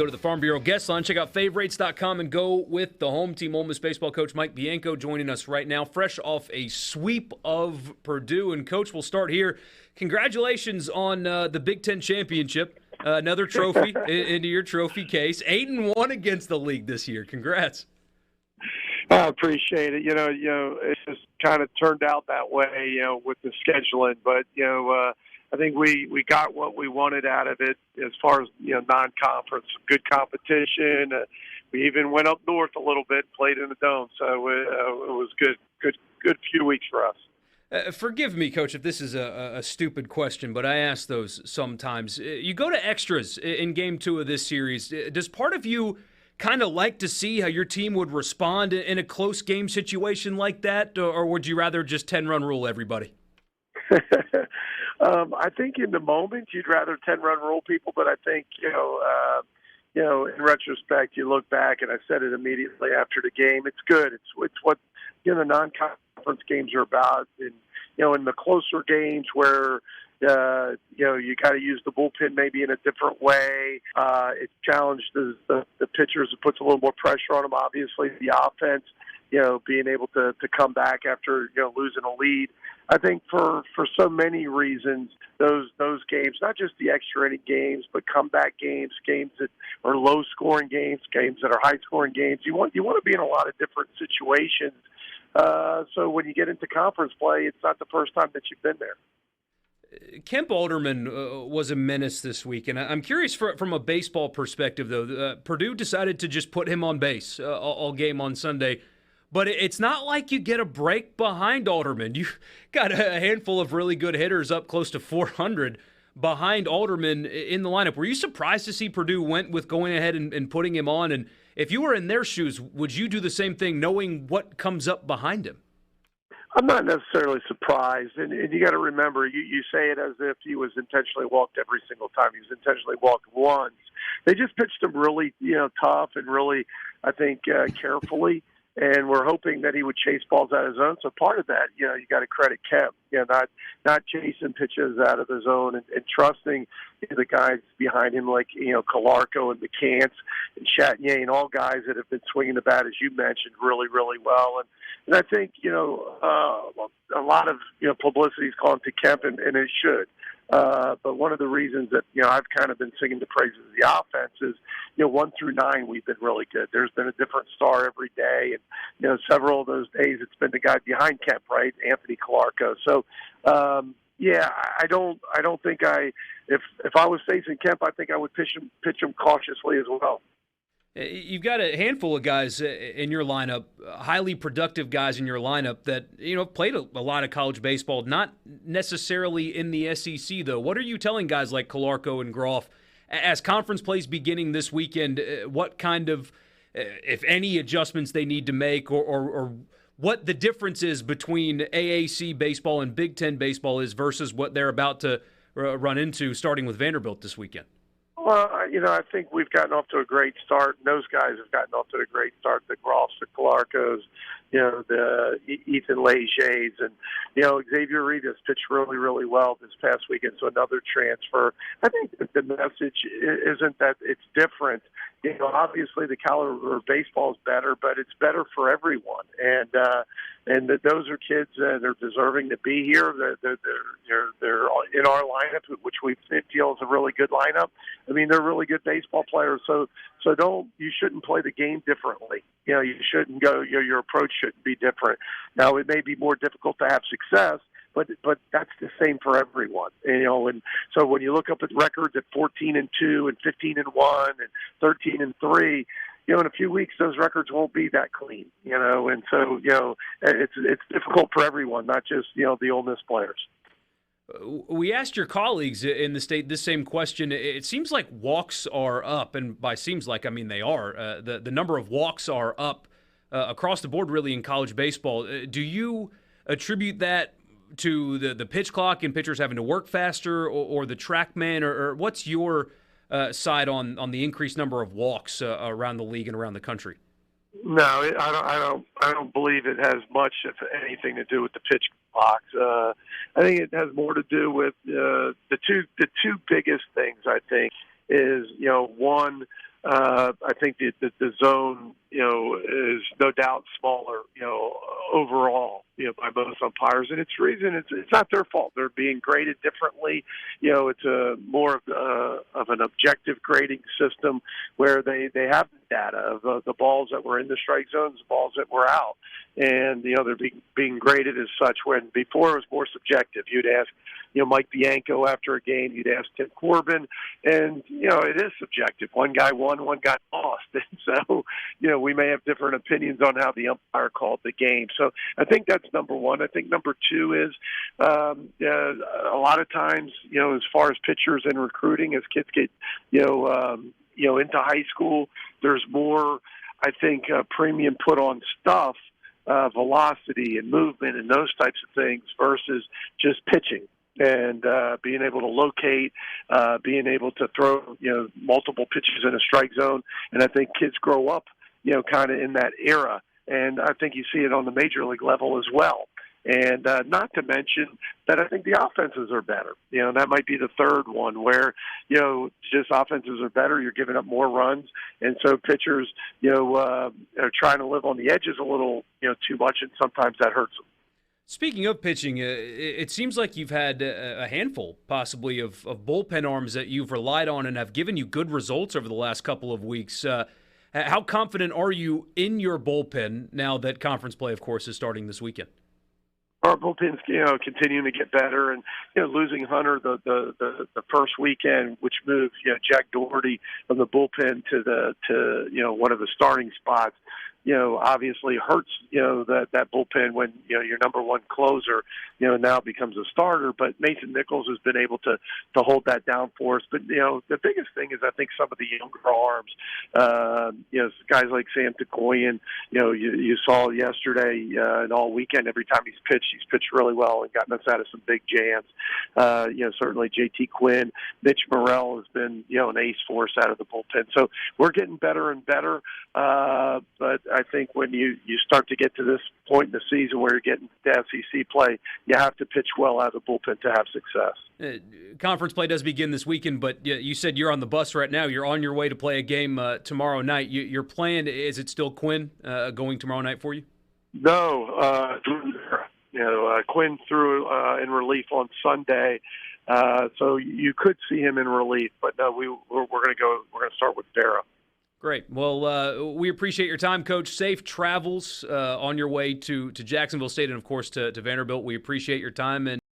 Go to the Farm Bureau guest line, check out favorites.com, and go with the home team. Ole Miss baseball coach Mike Bianco joining us right now, fresh off a sweep of Purdue. And, Coach, we'll start here. Congratulations on the Big 10 Championship. Another trophy into your trophy case. 8-1 against the league this year. Congrats. I appreciate it. You know, it just kind of turned out that way, with the scheduling. But, I think we got what we wanted out of it as far as, non-conference, good competition. We even went up north a little bit, played in the Dome. So it was good few weeks for us. Forgive me, Coach, if this is a stupid question, but I ask those sometimes. You go to extras in Game 2 of this series. Does part of you kind of like to see how your team would respond in a close game situation like that, or would you rather just 10-run rule everybody? I think in the moment you'd rather 10-run rule people, but I think, in retrospect, you look back, and I said it immediately after the game, it's good. It's what, the non-conference games are about. And, in the closer games where, you got to use the bullpen maybe in a different way. It challenged the pitchers. It puts a little more pressure on them, obviously. The offense, being able to come back after, losing a lead. I think for so many reasons, those games, not just the extra inning games, but comeback games, games that are low scoring games that are high scoring games. You want to be in a lot of different situations. So when you get into conference play, it's not the first time that you've been there. Kemp Alderman was a menace this week, and I'm curious from a baseball perspective, though. Purdue decided to just put him on base all game on Sunday. But it's not like you get a break behind Alderman. You got a handful of really good hitters up close to 400 behind Alderman in the lineup. Were you surprised to see Purdue went with going ahead and putting him on? And if you were in their shoes, would you do the same thing knowing what comes up behind him? I'm not necessarily surprised. And you got to remember, you say it as if he was intentionally walked every single time. He was intentionally walked once. They just pitched him really, tough and really, I think, carefully. And we're hoping that he would chase balls out of his zone. So part of that, you got to credit Kemp, not chasing pitches out of the zone and trusting the guys behind him like, Calarco and McCants and Chatinier and all guys that have been swinging the bat, as you mentioned, really, really well. And I think, a lot of, publicity is calling to Kemp, and it should. But one of the reasons that, I've kind of been singing the praises of the offense is, 1 through 9, we've been really good. There's been a different star every day. And, several of those days it's been the guy behind Kemp, right? Anthony Calarco. So, I don't think if I was facing Kemp, I think I would pitch him cautiously as well. You've got a handful of guys in your lineup, highly productive guys in your lineup that, played a lot of college baseball, not necessarily in the SEC, though. What are you telling guys like Calarco and Groff as conference plays beginning this weekend? What kind of, if any, adjustments they need to make or what the difference is between AAC baseball and Big 10 baseball is versus what they're about to run into starting with Vanderbilt this weekend? Well, I think we've gotten off to a great start. And those guys have gotten off to a great start. The Groffs, the Calarcos, the Ethan Legers, and, Xavier Rivas pitched really, really well this past weekend. So another transfer. I think that the message isn't that it's different. Obviously the caliber of baseball is better, but it's better for everyone. And those are kids that are deserving to be here. They're in our lineup, which we feel is a really good lineup. I mean, they're really good baseball players. So you shouldn't play the game differently. You shouldn't go. Your approach shouldn't be different. Now, it may be more difficult to have success, but that's the same for everyone. And so when you look up at records at 14-2 and 15-1 and 13-3. In a few weeks, those records won't be that clean, and so, it's difficult for everyone, not just, the Ole Miss players. We asked your colleagues in the state this same question. It seems like walks are up, and by seems like, I mean they are. The number of walks are up across the board, really, in college baseball. Do you attribute that to the pitch clock and pitchers having to work faster or the TrackMan, or what's your side on the increased number of walks around the league and around the country? No, I don't believe it has much, if anything, to do with the pitch clocks. I think it has more to do with the two biggest things. I think is one, I think the zone, is no doubt smaller, overall, by most umpires, and it's not their fault. They're being graded differently. It's a more of an objective grading system where they have the data of the balls that were in the strike zones, the balls that were out, and they're being graded as such. When before it was more subjective, you'd ask Mike Bianco after a game, you'd ask Tim Corbin, and it is subjective. One guy won, one guy lost, and so we may have different opinions on how the umpire called the game. So I think that's number one. I think number two is a lot of times, as far as pitchers and recruiting, as kids get into high school, there's more, I think, premium put on stuff, velocity and movement and those types of things versus just pitching. And being able to locate, being able to throw, multiple pitches in a strike zone. And I think kids grow up, kind of in that era. And I think you see it on the major league level as well. And not to mention that I think the offenses are better. That might be the third one where, just offenses are better. You're giving up more runs. And so pitchers, are trying to live on the edges a little, too much. And sometimes that hurts them. Speaking of pitching, it seems like you've had a handful, possibly, of bullpen arms that you've relied on and have given you good results over the last couple of weeks. How confident are you in your bullpen now that conference play, of course, is starting this weekend? Our bullpen's, continuing to get better, and losing Hunter the first weekend, which moved Jack Doherty from the bullpen to one of the starting spots. Obviously hurts, that bullpen when, your number one closer, now becomes a starter. But Mason Nichols has been able to hold that down for us. But, the biggest thing is I think some of the younger arms, guys like Sam Takoyan, you saw yesterday and all weekend, every time he's pitched really well and gotten us out of some big jams. Certainly JT Quinn, Mitch Morrell has been, an ace for us out of the bullpen. So we're getting better and better. But I think when you start to get to this point in the season where you're getting to SEC play, you have to pitch well out of the bullpen to have success. Conference play does begin this weekend, but you said you're on the bus right now. You're on your way to play a game tomorrow night. Your plan, is it still Quinn going tomorrow night for you? No. Quinn threw in relief on Sunday. So you could see him in relief, but no, we're going to start with Vera. Great. Well, we appreciate your time, Coach. Safe travels on your way to Jacksonville State and, of course, to Vanderbilt. We appreciate your time, and